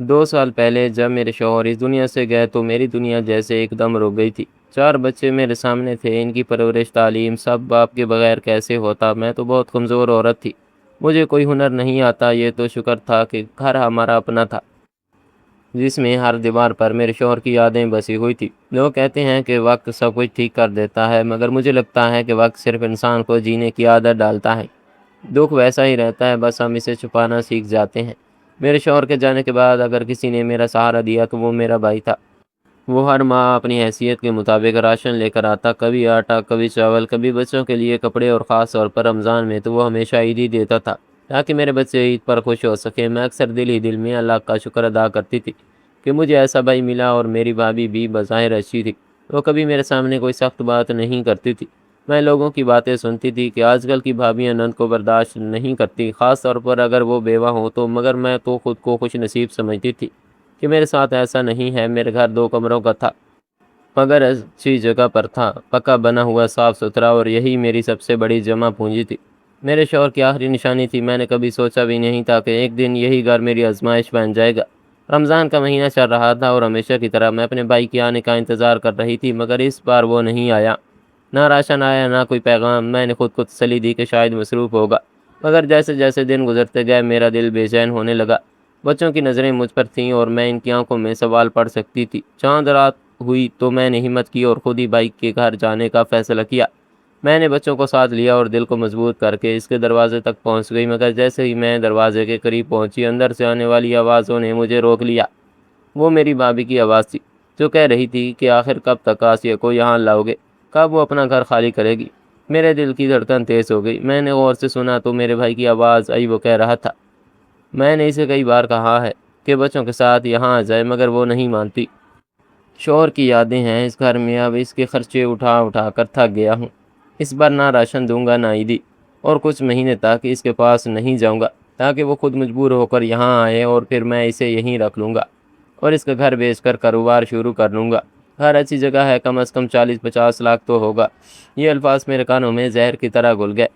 2 سال پہلے جب میرے شوہر اس دنیا سے گئے تو میری دنیا جیسے ایک دم رک گئی تھی۔ 4 بچے میرے سامنے تھے، ان کی پرورش، تعلیم سب باپ کے بغیر کیسے ہوتا۔ میں تو بہت کمزور عورت تھی، مجھے کوئی ہنر نہیں آتا۔ یہ تو شکر تھا کہ گھر ہمارا اپنا تھا، جس میں ہر دیوار پر میرے شوہر کی یادیں بسی ہوئی تھی۔ لوگ کہتے ہیں کہ وقت سب کچھ ٹھیک کر دیتا ہے، مگر مجھے لگتا ہے کہ وقت صرف انسان کو جینے کی عادت ڈالتا ہے۔ دکھ ویسا ہی رہتا ہے، بس ہم اسے چھپانا سیکھ جاتے ہیں۔ میرے شوہر کے جانے کے بعد اگر کسی نے میرا سہارا دیا تو وہ میرا بھائی تھا۔ وہ ہر ماہ اپنی حیثیت کے مطابق راشن لے کر آتا، کبھی آٹا، کبھی چاول، کبھی بچوں کے لیے کپڑے، اور خاص طور پر رمضان میں تو وہ ہمیشہ عید ہی دیتا تھا تاکہ میرے بچے عید پر خوش ہو سکیں۔ میں اکثر دل ہی دل میں اللہ کا شکر ادا کرتی تھی کہ مجھے ایسا بھائی ملا، اور میری بھابھی بھی بظاہر اچھی تھی، وہ کبھی میرے سامنے کوئی سخت بات نہیں کرتی تھی۔ میں لوگوں کی باتیں سنتی تھی کہ آج کل کی بھابیاں نند کو برداشت نہیں کرتی، خاص طور پر اگر وہ بیوہ ہو تو، مگر میں تو خود کو خوش نصیب سمجھتی تھی کہ میرے ساتھ ایسا نہیں ہے۔ میرے گھر 2 کمروں کا تھا، مگر اچھی جگہ پر تھا، پکا بنا ہوا، صاف ستھرا، اور یہی میری سب سے بڑی جمع پونجی تھی، میرے شوہر کی آخری نشانی تھی۔ میں نے کبھی سوچا بھی نہیں تھا کہ ایک دن یہی گھر میری آزمائش بن جائے گا۔ رمضان کا مہینہ چل رہا تھا اور ہمیشہ کی طرح میں اپنے بھائی کے آنے کا انتظار کر رہی تھی، مگر اس بار وہ نہیں آیا۔ نہ راشن آیا، نہ کوئی پیغام۔ میں نے خود کو تسلی دی کہ شاید مصروف ہوگا، مگر جیسے جیسے دن گزرتے گئے میرا دل بے چین ہونے لگا۔ بچوں کی نظریں مجھ پر تھیں اور میں ان کی آنکھوں میں سوال پڑھ سکتی تھی۔ چاند رات ہوئی تو میں نے ہمت کی اور خود ہی بھائی کے گھر جانے کا فیصلہ کیا۔ میں نے بچوں کو ساتھ لیا اور دل کو مضبوط کر کے اس کے دروازے تک پہنچ گئی، مگر جیسے ہی میں دروازے کے قریب پہنچی، اندر سے آنے والی آوازوں نے مجھے روک لیا۔ وہ میری بھابھی کی آواز تھی جو کہہ رہی تھی کہ آخر کب تک آسیہ کو یہاں لاؤ گے، کب وہ اپنا گھر خالی کرے گی۔ میرے دل کی دھڑکن تیز ہو گئی۔ میں نے غور سے سنا تو میرے بھائی کی آواز آئی، وہ کہہ رہا تھا، میں نے اسے کئی بار کہا ہے کہ بچوں کے ساتھ یہاں آ جائے، مگر وہ نہیں مانتی۔ شوہر کی یادیں ہیں اس گھر میں، اب اس کے خرچے اٹھا اٹھا کر تھک گیا ہوں۔ اس بار نہ راشن دوں گا، نہ عیدی، اور کچھ مہینے تک اس کے پاس نہیں جاؤں گا تاکہ وہ خود مجبور ہو کر یہاں آئے، اور پھر میں اسے یہیں رکھ لوں گا اور اس کا گھر بیچ کر کاروبار شروع کر لوں گا۔ گھر اچھی جگہ ہے، کم از کم 40-50 لاکھ تو ہوگا۔ یہ الفاظ میرے کانوں میں زہر کی طرح گھل گئے۔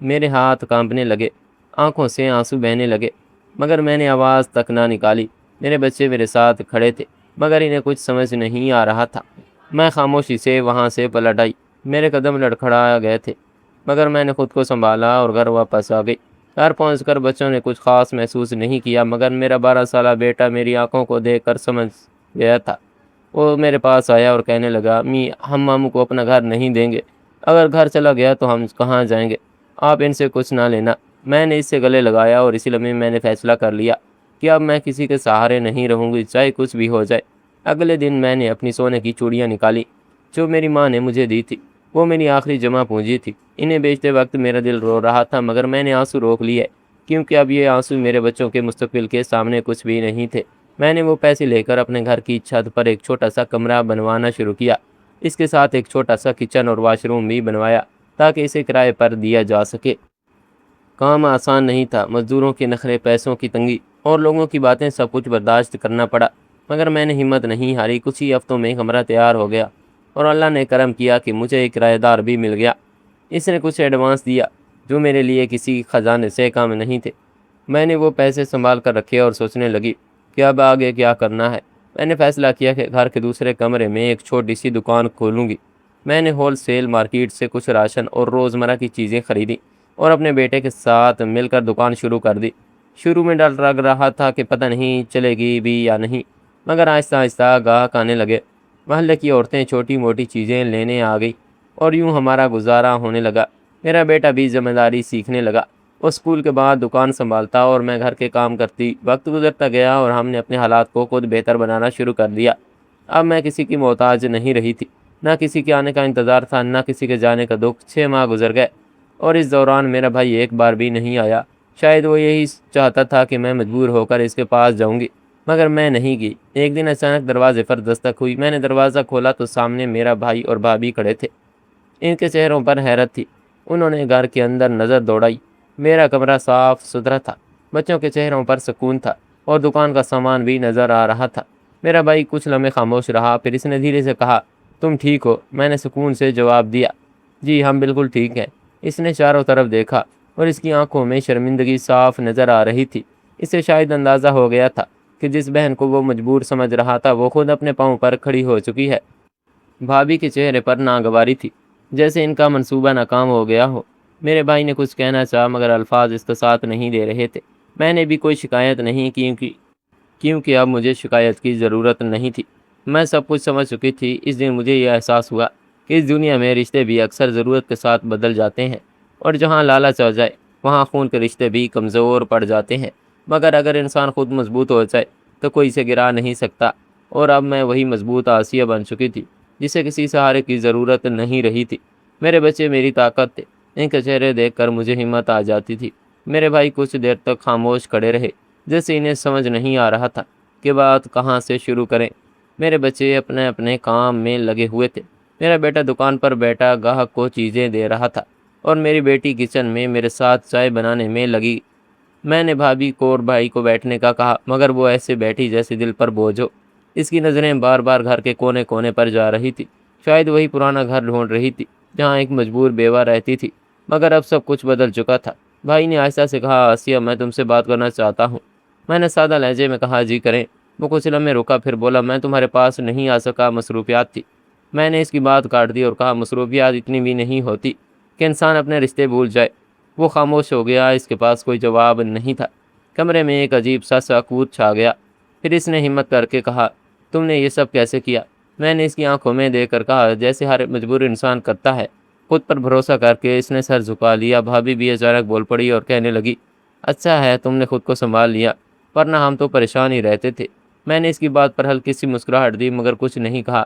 میرے ہاتھ کانپنے لگے، آنکھوں سے آنسو بہنے لگے، مگر میں نے آواز تک نہ نکالی۔ میرے بچے میرے ساتھ کھڑے تھے، مگر انہیں کچھ سمجھ نہیں آ رہا تھا۔ میں خاموشی سے وہاں سے پلٹ آئی، میرے قدم لڑکھڑا گئے تھے، مگر میں نے خود کو سنبھالا اور گھر واپس آ گئی۔ گھر پہنچ کر بچوں نے کچھ خاص محسوس نہیں کیا، مگر میرا 12 سالہ بیٹا میری آنکھوں کو دیکھ کر سمجھ گیا تھا۔ وہ میرے پاس آیا اور کہنے لگا، امی، ہم ماموں کو اپنا گھر نہیں دیں گے، اگر گھر چلا گیا تو ہم کہاں جائیں گے، آپ ان سے کچھ نہ لینا۔ میں نے اس سے گلے لگایا اور اسی لمحے میں نے فیصلہ کر لیا کہ اب میں کسی کے سہارے نہیں رہوں گی، چاہے کچھ بھی ہو جائے۔ اگلے دن میں نے اپنی سونے کی چوڑیاں نکالی جو میری ماں نے مجھے دی تھی، وہ میری آخری جمع پونجی تھی۔ انہیں بیچتے وقت میرا دل رو رہا تھا، مگر میں نے آنسو روک لیے کیونکہ اب یہ آنسو میرے بچوں کے مستقبل کے سامنے کچھ بھی نہیں تھے۔ میں نے وہ پیسے لے کر اپنے گھر کی چھت پر ایک چھوٹا سا کمرہ بنوانا شروع کیا، اس کے ساتھ ایک چھوٹا سا کچن اور واش روم بھی بنوایا تاکہ اسے کرائے پر دیا جا سکے۔ کام آسان نہیں تھا، مزدوروں کے نخرے، پیسوں کی تنگی اور لوگوں کی باتیں، سب کچھ برداشت کرنا پڑا، مگر میں نے ہمت نہیں ہاری۔ کچھ ہی ہفتوں میں کمرہ تیار ہو گیا اور اللہ نے کرم کیا کہ مجھے ایک کرایہ دار بھی مل گیا۔ اس نے کچھ ایڈوانس دیا جو میرے لیے کسی خزانے سے کم نہیں تھے۔ میں نے وہ پیسے سنبھال کر رکھے اور سوچنے لگی کہ اب آگے کیا کرنا ہے۔ میں نے فیصلہ کیا کہ گھر کے دوسرے کمرے میں ایک چھوٹی سی دکان کھولوں گی۔ میں نے ہول سیل مارکیٹ سے کچھ راشن اور روزمرہ کی چیزیں خریدیں اور اپنے بیٹے کے ساتھ مل کر دکان شروع کر دی۔ شروع میں ڈر لگ رہا تھا کہ پتہ نہیں چلے گی بھی یا نہیں، مگر آہستہ آہستہ گاہک آنے لگے۔ محلے کی عورتیں چھوٹی موٹی چیزیں لینے آ گئی اور یوں ہمارا گزارا ہونے لگا۔ میرا بیٹا بھی ذمہ داری سیکھنے لگا، وہ اسکول کے بعد دکان سنبھالتا اور میں گھر کے کام کرتی۔ وقت گزرتا گیا اور ہم نے اپنے حالات کو خود بہتر بنانا شروع کر دیا۔ اب میں کسی کی محتاج نہیں رہی تھی، نہ کسی کے آنے کا انتظار تھا، نہ کسی کے جانے کا دکھ۔ 6 ماہ گزر گئے اور اس دوران میرا بھائی ایک بار بھی نہیں آیا۔ شاید وہ یہی چاہتا تھا کہ میں مجبور ہو کر اس کے پاس جاؤں گی، مگر میں نہیں گئی۔ ایک دن اچانک دروازے پر دستک ہوئی۔ میں نے دروازہ کھولا تو سامنے میرا بھائی اور بھابھی کھڑے تھے۔ ان کے چہروں پر حیرت تھی۔ انہوں نے گھر کے اندر نظر دوڑائی۔ میرا کمرہ صاف ستھرا تھا، بچوں کے چہروں پر سکون تھا اور دکان کا سامان بھی نظر آ رہا تھا۔ میرا بھائی کچھ لمحے خاموش رہا، پھر اس نے دھیرے سے کہا، تم ٹھیک ہو؟ میں نے سکون سے جواب دیا، جی ہم بالکل ٹھیک ہیں۔ اس نے چاروں طرف دیکھا اور اس کی آنکھوں میں شرمندگی صاف نظر آ رہی تھی۔ اسے شاید اندازہ ہو گیا تھا کہ جس بہن کو وہ مجبور سمجھ رہا تھا وہ خود اپنے پاؤں پر کھڑی ہو چکی ہے۔ بھابھی کے چہرے پر ناگواری تھی، جیسے ان کا منصوبہ ناکام ہو گیا ہو۔ میرے بھائی نے کچھ کہنا چاہا مگر الفاظ اس کا ساتھ نہیں دے رہے تھے۔ میں نے بھی کوئی شکایت نہیں کی کیونکہ اب مجھے شکایت کی ضرورت نہیں تھی۔ میں سب کچھ سمجھ چکی تھی۔ اس دن مجھے یہ احساس ہوا کہ اس دنیا میں رشتے بھی اکثر ضرورت کے ساتھ بدل جاتے ہیں، اور جہاں لالچ آ جائے وہاں خون کے رشتے بھی کمزور پڑ جاتے ہیں، مگر اگر انسان خود مضبوط ہو جائے تو کوئی اسے گرا نہیں سکتا۔ اور اب میں وہی مضبوط آسیہ بن چکی تھی جسے کسی سہارے کی ضرورت نہیں رہی تھی۔ میرے بچے میری طاقت تھے، ان کے چہرے دیکھ کر مجھے ہمت آ جاتی تھی۔ میرے بھائی کچھ دیر تک خاموش کھڑے رہے، جیسے انہیں سمجھ نہیں آ رہا تھا کہ بات کہاں سے شروع کریں۔ میرے بچے اپنے اپنے کام میں لگے ہوئے تھے۔ میرا بیٹا دکان پر بیٹھا گاہک کو چیزیں دے رہا تھا، اور میری بیٹی کچن میں میرے ساتھ چائے بنانے میں لگی۔ میں نے بھابھی کو اور بھائی کو بیٹھنے کا کہا، مگر وہ ایسے بیٹھی جیسے دل پر بوجھ ہو۔ اس کی نظریں بار بار گھر کے کونے کونے پر جا رہی تھی، شاید وہی پرانا گھر ڈھونڈ رہی تھی جہاں ایک مجبور بیوہ رہتی تھی، مگر اب سب کچھ بدل چکا تھا۔ بھائی نے آہستہ سے کہا، آسیہ میں تم سے بات کرنا چاہتا ہوں۔ میں نے سادہ لہجے میں کہا، جی کریں۔ وہ کچھ لمحے رکا، پھر بولا، میں تمہارے پاس نہیں آ سکا، مصروفیات تھی۔ میں نے اس کی بات کاٹ دی اور کہا، مصروفیات اتنی بھی نہیں ہوتی کہ انسان اپنے رشتے بھول جائے۔ وہ خاموش ہو گیا، اس کے پاس کوئی جواب نہیں تھا۔ کمرے میں ایک عجیب سا سکوت چھا گیا۔ پھر اس نے ہمت کر کے کہا، تم نے یہ سب کیسے کیا؟ میں نے اس کی آنکھوں میں دیکھ کر کہا، جیسے ہر مجبور انسان کرتا ہے۔ خود پر بھروسہ کر کے اس نے سر جھکا لیا۔ بھابھی بھی اچانک بول پڑی اور کہنے لگی، اچھا ہے تم نے خود کو سنبھال لیا، ورنہ ہم تو پریشان ہی رہتے تھے۔ میں نے اس کی بات پر ہلکی سی مسکراہٹ دی مگر کچھ نہیں کہا،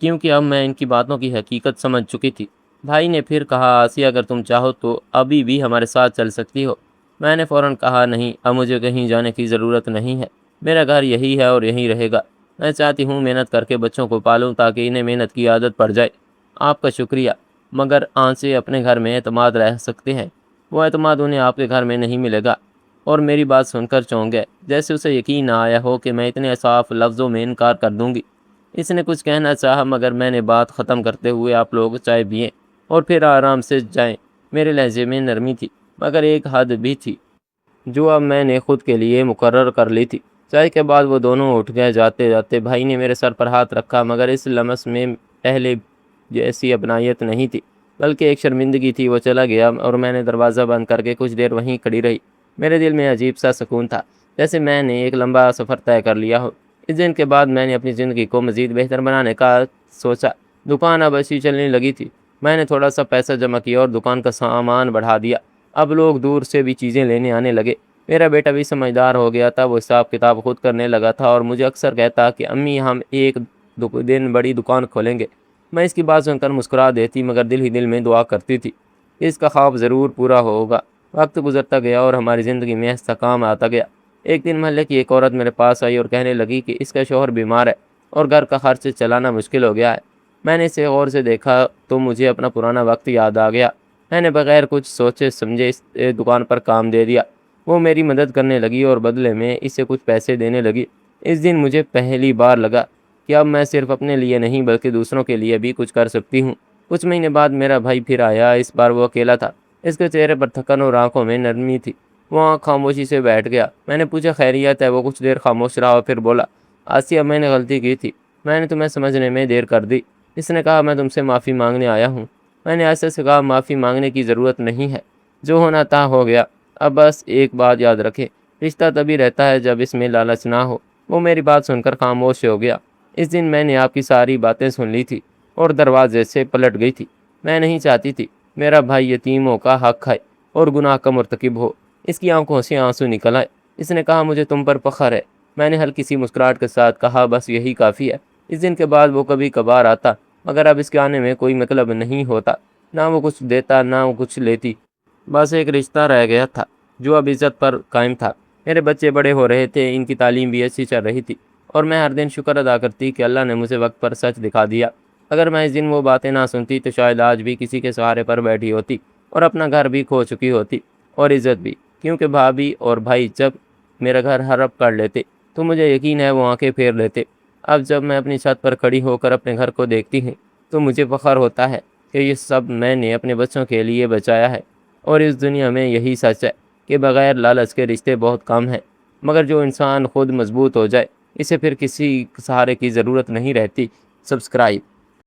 کیونکہ اب میں ان کی باتوں کی حقیقت سمجھ چکی تھی۔ بھائی نے پھر کہا، آسیہ اگر تم چاہو تو ابھی بھی ہمارے ساتھ چل سکتی ہو۔ میں نے فوراً کہا، نہیں، اب مجھے کہیں جانے کی ضرورت نہیں ہے۔ میرا گھر یہی ہے اور یہیں رہے گا۔ میں چاہتی ہوں محنت کر کے بچوں کو پالوں تاکہ انہیں محنت کی عادت پڑ جائے۔ آپ کا شکریہ، مگر آنچے اپنے گھر میں اعتماد رہ سکتے ہیں، وہ اعتماد انہیں آپ کے گھر میں نہیں ملے گا۔ اور میری بات سن کر چونک گئے، جیسے اسے یقین نہ آیا ہو کہ میں اتنے صاف لفظوں میں انکار کر دوں گی۔ اس نے کچھ کہنا چاہا مگر میں نے بات ختم کرتے ہوئے، آپ لوگ چائے پئیں اور پھر آرام سے جائیں۔ میرے لہجے میں نرمی تھی مگر ایک حد بھی تھی جو اب میں نے خود کے لیے مقرر کر لی تھی۔ چائے کے بعد وہ دونوں اٹھ گئے۔ جاتے جاتے بھائی نے میرے سر پر ہاتھ رکھا، مگر اس لمس میں پہلے جیسی اپنائیت نہیں تھی بلکہ ایک شرمندگی تھی۔ وہ چلا گیا اور میں نے دروازہ بند کر کے کچھ دیر وہیں کھڑی رہی۔ میرے دل میں عجیب سا سکون تھا، جیسے میں نے ایک لمبا سفر طے کر لیا ہو۔ اس دن کے بعد میں نے اپنی زندگی کو مزید بہتر بنانے کا سوچا۔ دکان اب اچھی چلنے لگی تھی۔ میں نے تھوڑا سا پیسہ جمع کیا اور دکان کا سامان بڑھا دیا۔ اب لوگ دور سے بھی چیزیں لینے آنے لگے۔ میرا بیٹا بھی سمجھدار ہو گیا تھا، وہ حساب کتاب خود کرنے لگا تھا اور مجھے اکثر کہتا کہ امی ہم ایک دن بڑی دکان کھولیں گے۔ میں اس کی بات سن کر مسکرا دیتی مگر دل ہی دل میں دعا کرتی تھی، اس کا خواب ضرور پورا ہوگا۔ وقت گزرتا گیا اور ہماری زندگی میں استحکام آتا گیا۔ ایک دن محلے کی ایک عورت میرے پاس آئی اور کہنے لگی کہ اس کا شوہر بیمار ہے اور گھر کا خرچ چلانا مشکل ہو گیا ہے۔ میں نے اسے غور سے دیکھا تو مجھے اپنا پرانا وقت یاد آ گیا۔ میں نے بغیر کچھ سوچے سمجھے اس دکان پر کام دے دیا۔ وہ میری مدد کرنے لگی اور بدلے میں اسے کچھ پیسے دینے لگی۔ اس دن مجھے پہلی بار لگا کہ اب میں صرف اپنے لیے نہیں بلکہ دوسروں کے لیے بھی کچھ کر سکتی ہوں۔ کچھ مہینے بعد میرا بھائی پھر آیا۔ اس بار وہ اکیلا تھا۔ اس کے چہرے پر تھکن اور آنکھوں میں نرمی تھی۔ وہ خاموشی سے بیٹھ گیا۔ میں نے پوچھا، خیریت ہے؟ وہ کچھ دیر خاموش رہا اور پھر بولا، آسیہ میں نے غلطی کی تھی، میں نے تمہیں سمجھنے میں دیر کر دی۔ اس نے کہا، میں تم سے معافی مانگنے آیا ہوں۔ میں نے ایسے سے کہا، معافی مانگنے کی ضرورت نہیں ہے، جو ہونا تھا ہو گیا۔ اب بس ایک بات یاد رکھے، رشتہ تبھی رہتا ہے جب اس میں لالچ نہ ہو۔ وہ میری بات سن کر خاموش ہو گیا۔ اس دن میں نے آپ کی ساری باتیں سن لی تھی اور دروازے سے پلٹ گئی تھی۔ میں نہیں چاہتی تھی میرا بھائی یتیموں کا حق کھائے اور گناہ کا مرتکب ہو۔ اس کی آنکھوں سے آنسو نکل آئے۔ اس نے کہا، مجھے تم پر فخر ہے۔ میں نے ہلکی سی مسکراہٹ کے ساتھ کہا، بس یہی کافی ہے۔ اس دن کے بعد وہ کبھی کبھار آتا مگر اب اس کے آنے میں کوئی مطلب نہیں ہوتا۔ نہ وہ کچھ دیتا نہ وہ کچھ لیتی، بس ایک رشتہ رہ گیا تھا جو اب عزت پر قائم تھا۔ میرے بچے بڑے ہو رہے تھے، ان کی تعلیم بھی اچھی چل رہی تھی اور میں ہر دن شکر ادا کرتی کہ اللہ نے مجھے وقت پر سچ دکھا دیا۔ اگر میں اس دن وہ باتیں نہ سنتی تو شاید آج بھی کسی کے سہارے پر بیٹھی ہوتی اور اپنا گھر بھی کھو چکی ہوتی اور عزت بھی، کیونکہ بھابھی اور بھائی جب میرا گھر ہڑپ کر لیتے تو مجھے یقین ہے وہ آنکھیں پھیر لیتے۔ اب جب میں اپنی چھت پر کھڑی ہو کر اپنے گھر کو دیکھتی ہوں تو مجھے فخر ہوتا ہے کہ یہ سب میں نے اپنے بچوں کے لیے بچایا ہے۔ اور اس دنیا میں یہی سچ ہے کہ بغیر لالچ کے رشتے بہت کم ہیں مگر جو انسان خود مضبوط ہو جائے اسے پھر کسی سہارے کی ضرورت نہیں رہتی۔ سبسکرائب